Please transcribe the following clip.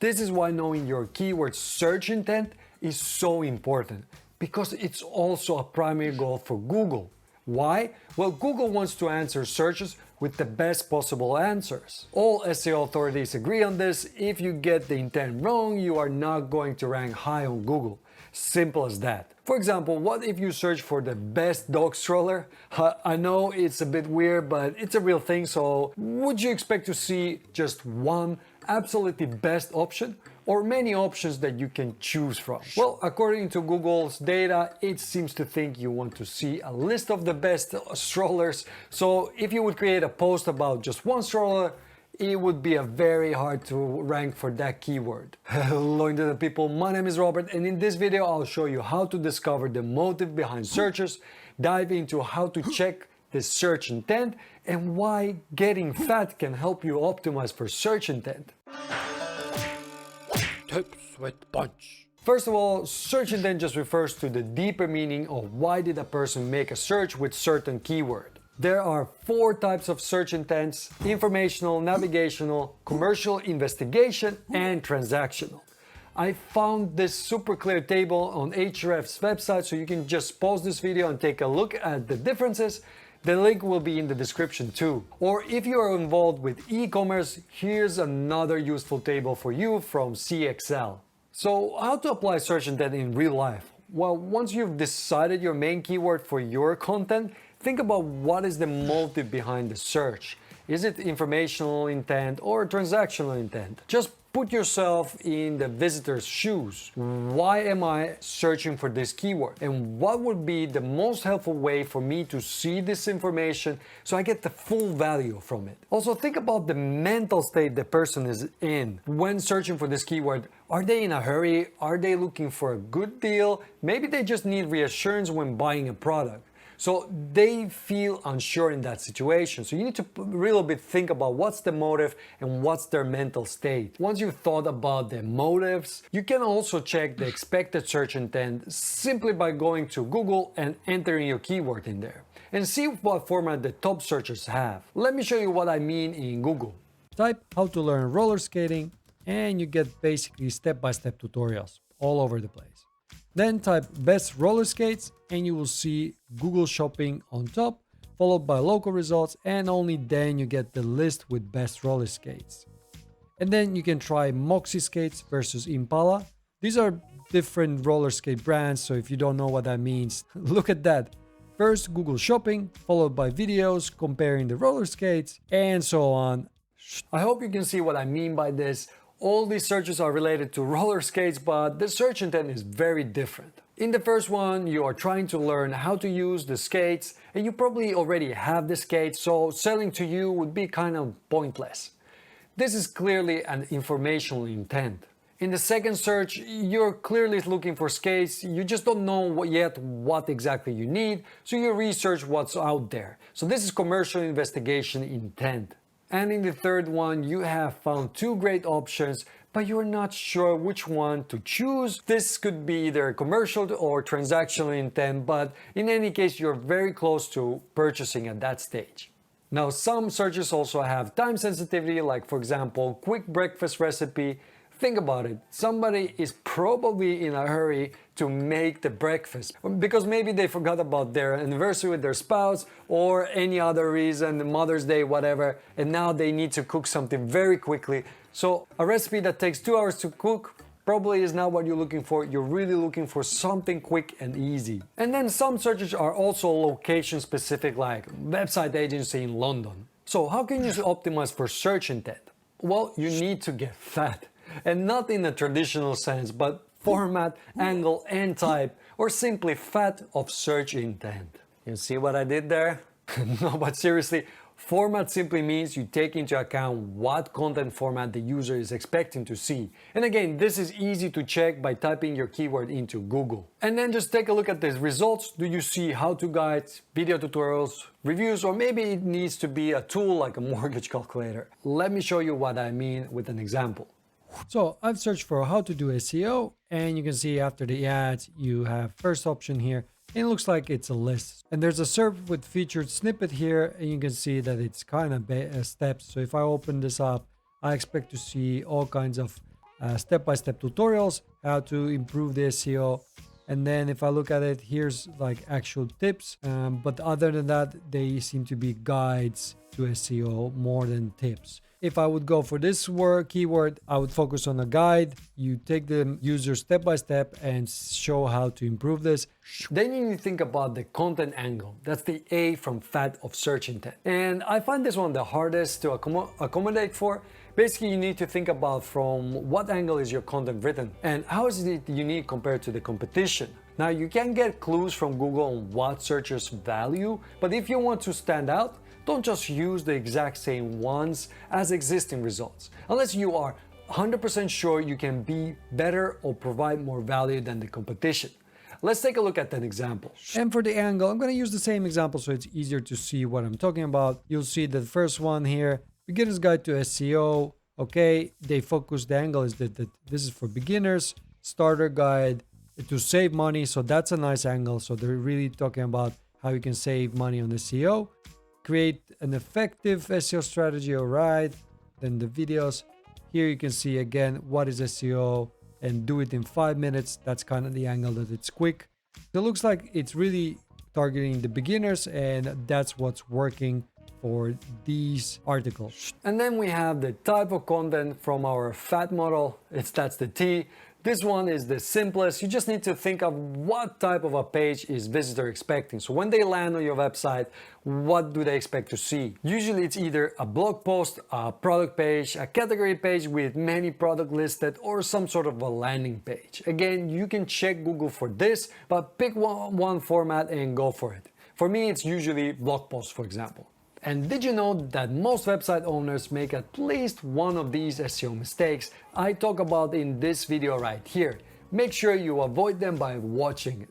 This is why knowing your keyword search intent is so important, because it's also a primary goal for Google. Why? Well, Google wants to answer searches with the best possible answers. All SEO authorities agree on this. If you get the intent wrong, you are not going to rank high on Google. Simple as that. For example, what if you search for the best dog stroller? I know it's a bit weird, but it's a real thing, so would you expect to see just one absolutely best option, or many options that you can choose from? Well, according to Google's data, it seems to think you want to see a list of the best strollers. So if you would create a post about just one stroller, it would be a very hard to rank for that keyword. Hello Internet people, my name is Robert, and in this video I'll show you how to discover the motive behind searches, dive into how to check the search intent, and why getting fat can help you optimize for search intent. Tips with punch. First of all, search intent just refers to the deeper meaning of why did a person make a search with certain keyword. There are 4 types of search intents: informational, navigational, commercial, investigation, and transactional. I found this super clear table on Ahrefs' website, so you can just pause this video and take a look at the differences. The link will be in the description too. Or if you are involved with e-commerce, here's another useful table for you from CXL. So how to apply search intent in real life? Well, once you've decided your main keyword for your content, think about what is the motive behind the search. Is it informational intent or transactional intent? Just put yourself in the visitor's shoes. Why am I searching for this keyword? And what would be the most helpful way for me to see this information so I get the full value from it? Also, think about the mental state the person is in when searching for this keyword. Are they in a hurry? Are they looking for a good deal? Maybe they just need reassurance when buying a product. So they feel unsure in that situation. So you need to really bit think about what's the motive and what's their mental state. Once you've thought about the motives, you can also check the expected search intent simply by going to Google and entering your keyword in there and see what format the top searchers have. Let me show you what I mean in Google. Type how to learn roller skating and you get basically step-by-step tutorials all over the place. Then type best roller skates and you will see Google Shopping on top, followed by local results, and only then you get the list with best roller skates. And then you can try Moxie skates versus Impala. These are different roller skate brands, so if you don't know what that means, look at that. First Google Shopping, followed by videos comparing the roller skates, and so on. I hope you can see what I mean by this. All these searches are related to roller skates, but the search intent is very different. In the first one, you are trying to learn how to use the skates, and you probably already have the skates, so selling to you would be kind of pointless. This is clearly an informational intent. In the second search, you're clearly looking for skates, you just don't know yet what exactly you need, so you research what's out there. So this is commercial investigation intent. And in the third one, you have found 2 great options, but you're not sure which one to choose. This could be either commercial or transactional intent, but in any case, you're very close to purchasing at that stage. Now, some searches also have time sensitivity, like for example, quick breakfast recipe. Think about it, somebody is probably in a hurry to make the breakfast because maybe they forgot about their anniversary with their spouse or any other reason, Mother's Day, whatever, and now they need to cook something very quickly. So a recipe that takes 2 hours to cook probably is not what you're looking for. You're really looking for something quick and easy. And then some searches are also location specific, like website agency in London. So how can you optimize for search intent? Well, you need to get fat. And not in a traditional sense, but format, angle, and type, or simply fat of search intent. You see what I did there? No, but seriously, format simply means you take into account what content format the user is expecting to see. And again, this is easy to check by typing your keyword into Google. And then just take a look at the results. Do you see how-to guides, video tutorials, reviews, or maybe it needs to be a tool like a mortgage calculator? Let me show you what I mean with an example. So I've searched for how to do SEO, and you can see after the ads you have first option here, and it looks like it's a list, and there's a serve with featured snippet here, and you can see that it's kind of steps. So if I open this up, I expect to see all kinds of step-by-step tutorials, how to improve the SEO. And then if I look at it, here's like actual tips. But other than that, they seem to be guides to SEO more than tips. If I would go for this keyword, I would focus on a guide. You take the user step by step and show how to improve this. Then you need to think about the content angle. That's the A from FAT of search intent. And I find this one the hardest to accommodate for. Basically, you need to think about from what angle is your content written and how is it unique compared to the competition. Now, you can get clues from Google on what searchers value, but if you want to stand out, don't just use the exact same ones as existing results, unless you are 100% sure you can be better or provide more value than the competition. Let's take a look at an example. And for the angle, I'm going to use the same example so it's easier to see what I'm talking about. You'll see the first one here, Beginner's Guide to SEO. Okay, they focus, the angle is that this is for beginners, starter guide to save money. So that's a nice angle. So they're really talking about how you can save money on SEO. Create an effective SEO strategy. All right, then the videos here you can see again what is SEO and do it in 5 minutes. That's kind of the angle, that it's quick. So it looks like it's really targeting the beginners, and that's what's working for these articles. And then we have the type of content from our FAT model. That's the T. This one is the simplest. You just need to think of what type of a page is visitor expecting. So when they land on your website, what do they expect to see? Usually it's either a blog post, a product page, a category page with many products listed, or some sort of a landing page. Again, you can check Google for this, but pick one format and go for it. For me, it's usually blog posts, for example. And did you know that most website owners make at least one of these SEO mistakes I talk about in this video right here? Make sure you avoid them by watching it.